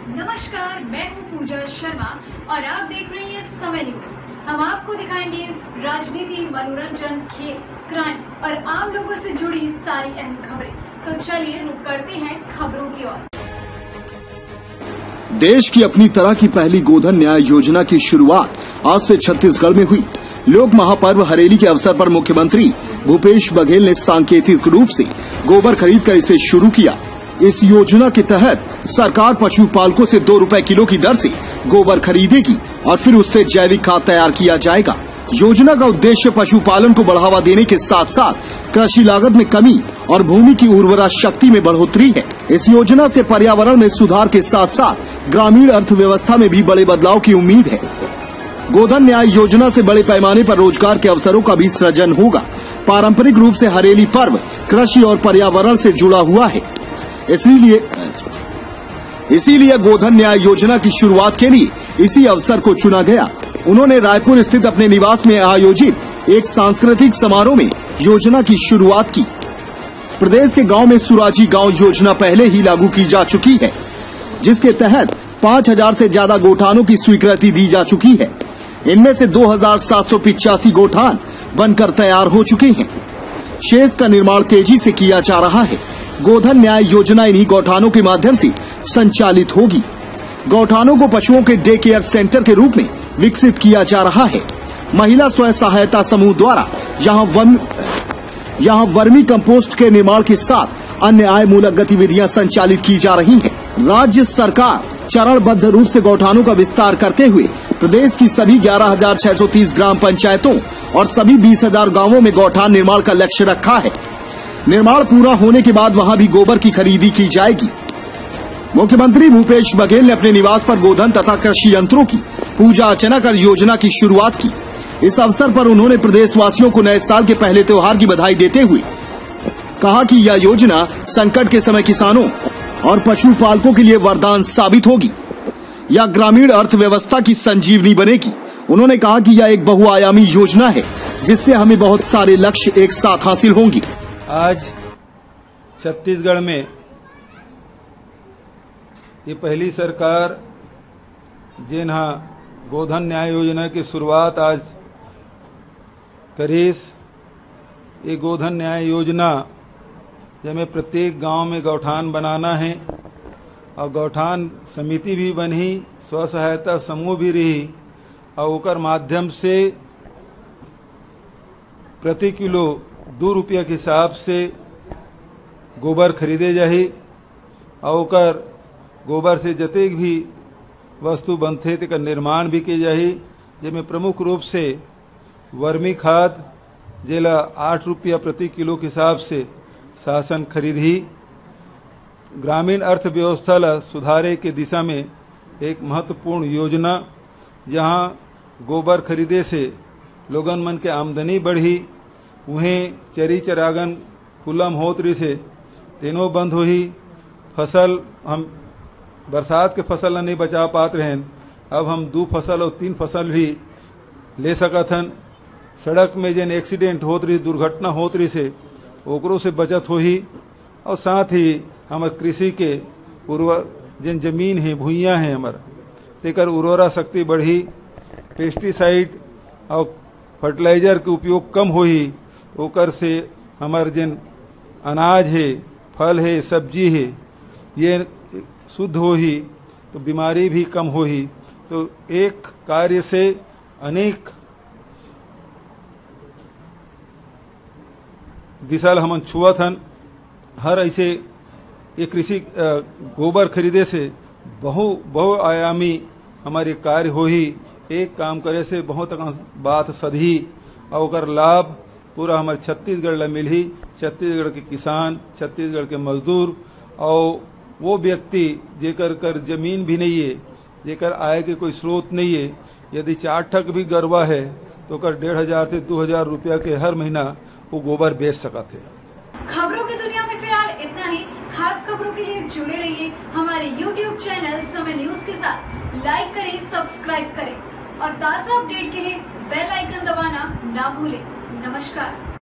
नमस्कार, मैं हूं पूजा शर्मा और आप देख रहे हैं समय न्यूज। हम आपको दिखाएंगे राजनीति, मनोरंजन, खेल, क्राइम और आम लोगों से जुड़ी सारी अहम खबरें। तो चलिए रुक करते हैं खबरों की ओर। देश की अपनी तरह की पहली गोधन न्याय योजना की शुरुआत आज से छत्तीसगढ़ में हुई। लोक महापर्व हरेली के अवसर पर मुख्यमंत्री भूपेश बघेल ने सांकेतिक रूप से गोबर खरीद कर इसे शुरू किया। इस योजना के तहत सरकार पशुपालकों से 2 रुपए किलो की दर से गोबर खरीदेगी और फिर उससे जैविक खाद तैयार किया जाएगा। योजना का उद्देश्य पशुपालन को बढ़ावा देने के साथ साथ कृषि लागत में कमी और भूमि की उर्वरा शक्ति में बढ़ोतरी है। इस योजना से पर्यावरण में सुधार के साथ साथ ग्रामीण अर्थव्यवस्था में भी बड़े बदलाव की उम्मीद है। गोधन न्याय योजना से बड़े पैमाने पर रोजगार के अवसरों का भी सृजन होगा। पारंपरिक रूप से हरेली पर्व कृषि और पर्यावरण से जुड़ा हुआ है, इसीलिए गोधन न्याय योजना की शुरुआत के लिए इसी अवसर को चुना गया। उन्होंने रायपुर स्थित अपने निवास में आयोजित एक सांस्कृतिक समारोह में योजना की शुरुआत की। प्रदेश के गांव में सुराजी गांव योजना पहले ही लागू की जा चुकी है, जिसके तहत 5000 से ज्यादा गोठानों की स्वीकृति दी जा चुकी है। इनमें से 2785 गोठान बनकर तैयार हो चुके हैं। शेष का निर्माण तेजी से किया जा रहा है। गोधन न्याय योजना इन्हीं गौठानों के माध्यम से संचालित होगी। गौठानों को पशुओं के डे केयर सेंटर के रूप में विकसित किया जा रहा है। महिला स्वयं सहायता समूह द्वारा यहाँ वर्मी कंपोस्ट के निर्माण के साथ अन्य आय मूलक गतिविधियां संचालित की जा रही हैं। राज्य सरकार चरणबद्ध रूप से गौठानों का विस्तार करते हुए प्रदेश की सभी 11,630 ग्राम पंचायतों और सभी 20,000 गाँवों में गौठान निर्माण का लक्ष्य रखा है। निर्माण पूरा होने के बाद वहां भी गोबर की खरीदी की जाएगी। मुख्यमंत्री भूपेश बघेल ने अपने निवास पर गोधन तथा कृषि यंत्रों की पूजा अर्चना कर योजना की शुरुआत की। इस अवसर पर उन्होंने प्रदेशवासियों को नए साल के पहले त्योहार की बधाई देते हुए कहा कि यह योजना संकट के समय किसानों और पशुपालकों के लिए वरदान साबित होगी। यह ग्रामीण अर्थव्यवस्था की संजीवनी बनेगी। उन्होंने कहा कि यह एक बहुआयामी योजना है, जिससे हमें बहुत सारे लक्ष्य एक साथ हासिल होंगे। आज छत्तीसगढ़ में ये पहली सरकार जिन्हा गोधन न्याय योजना की शुरुआत आज करीस। ये गोधन न्याय योजना जब प्रत्येक गांव में गौठान बनाना है और गौठान समिति भी बनी, स्व सहायता समूह भी रही और ओकर माध्यम से प्रति किलो 2 रुपया के हिसाब से गोबर खरीदे जाही और ओकर गोबर से जतेक भी वस्तु बनते तेकर निर्माण भी किए जाही। जिसमें प्रमुख रूप से वर्मी खाद जेला 8 रुपया प्रति किलो के हिसाब से शासन खरीदी। ग्रामीण अर्थव्यवस्था ला सुधारे के दिशा में एक महत्वपूर्ण योजना, जहां गोबर खरीदे से लोगन मन के आमदनी बढ़ी, उहें चरी चरागन फुलम होत रही से तीनों बंद हुई। फसल हम बरसात के फसल नहीं बचा पात रहें, अब हम 2 फसल और 3 फसल भी ले सकत हन। सड़क में जिन एक्सीडेंट होत रही, दुर्घटना होत रही से ओकरों से बचत होही और साथ ही हमार कृषि के उर्वर जिन जमीन है, भूइयाँ हैं हमार, तेकर उर्वरा शक्ति बढ़ी। पेस्टिसाइड और फर्टिलाइजर के उपयोग कम होही, ओकर से हमार जिन अनाज है, फल है, सब्जी है, ये शुद्ध होही तो बीमारी भी कम होही। तो एक कार्य से अनेक दिशा हमन छुअत हन। हर ऐसे ये कृषि गोबर खरीदे से बहुआयामी हमारे कार्य होही। एक काम करे से बहुत बात सधी और ओकर लाभ पूरा हमारे छत्तीसगढ़ ला मिलही। छत्तीसगढ़ के किसान, छत्तीसगढ़ के मजदूर और वो व्यक्ति जेकर कर जमीन भी नहीं है, जेकर आय के कोई स्रोत नहीं है, यदि 4 ठक भी गरवा है तो ओकर 1500 से 2000 रुपया के हर महीना वो गोबर बेच सकते हैं। खबरों की दुनिया में फिलहाल इतना ही। खास खबरों के लिए जुड़े रहिए हमारे YouTube चैनल समय न्यूज के साथ। लाइक करें, सब्सक्राइब करें और ताज़ा अपडेट के लिए बेल आइकन दबाना ना भूलें। नमस्कार।